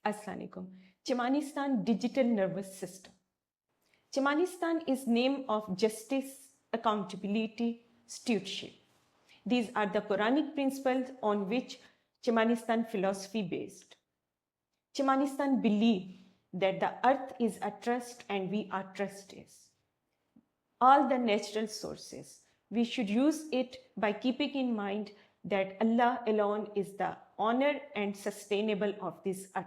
Assalamu-Alaikum. Chamanistan Digital Nervous System. Chamanistan is name of justice, accountability, stewardship. These are the Quranic principles on which Chamanistan philosophy based. Chamanistan believe that the earth is a trust and we are trustees. All the natural sources, we should use it by keeping in mind that Allah alone is the owner and sustainable of this earth.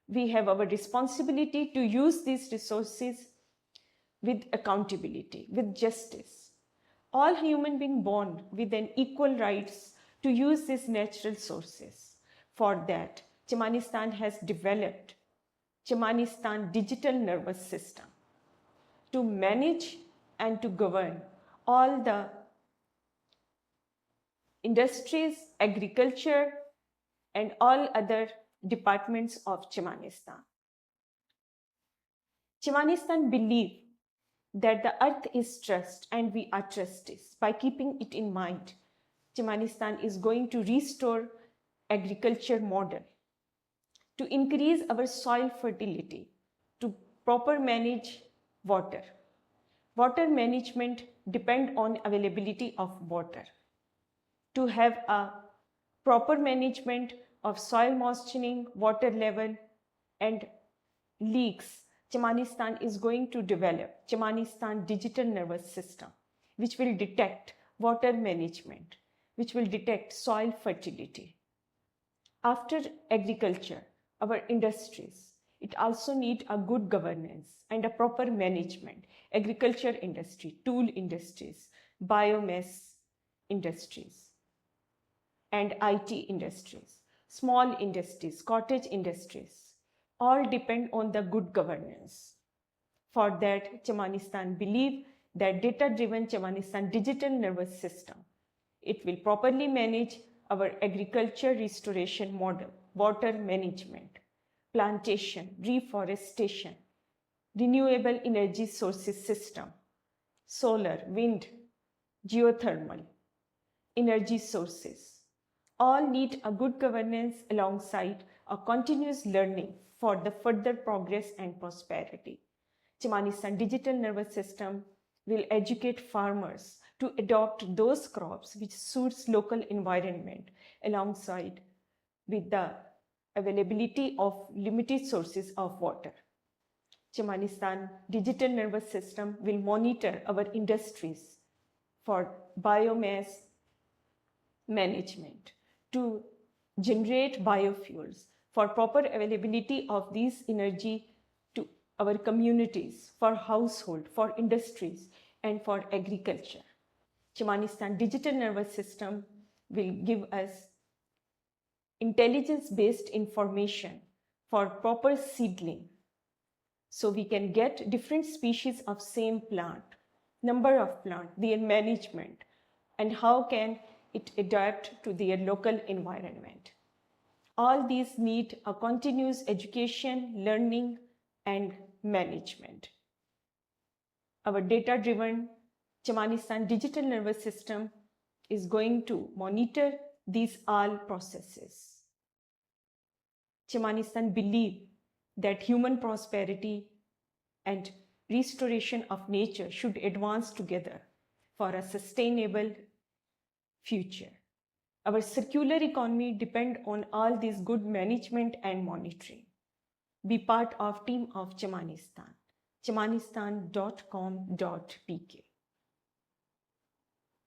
We have our responsibility to use these resources with accountability, with justice. All human beings born with an equal rights to use these natural sources. For that, Chamanistan has developed Chamanistan Digital Nervous System to manage and to govern all the industries, agriculture, and all other departments of Chamanistan. Chamanistan believe that the earth is trust and we are trustees. By keeping it in mind, Chamanistan is going to restore agriculture model, to increase our soil fertility, to proper manage water. Water management depend on availability of water. To have a proper management of soil moistening, water level, and leaks, Chamanistan is going to develop Chamanistan Digital Nervous System, which will detect water management, which will detect soil fertility. After agriculture, our industries, it also needs a good governance and a proper management. Agriculture industry, tool industries, biomass industries, and IT industries, small industries, cottage industries, all depend on the good governance. For that, Chamanistan believe that data-driven Chamanistan Digital Nervous System, it will properly manage our agriculture restoration model, water management, plantation, reforestation, renewable energy sources system, solar, wind, geothermal, energy sources, all need a good governance alongside a continuous learning for the further progress and prosperity. Chamanistan Digital Nervous System will educate farmers to adopt those crops which suits local environment alongside with the availability of limited sources of water. Chamanistan Digital Nervous System will monitor our industries for biomass management to generate biofuels for proper availability of these energy to our communities, for household, for industries, and for agriculture. Chamanistan Digital Nervous System will give us intelligence-based information for proper seedling, so we can get different species of same plant, number of plant, their management, and how can it adapt to their local environment. All these need a continuous education, learning, and management. Our data-driven Chamanistan Digital Nervous System is going to monitor these all processes. Chamanistan believe that human prosperity and restoration of nature should advance together for a sustainable future. Our circular economy depends on all this good management and monitoring. Be part of team of Chamanistan, chamanistan.com.pk.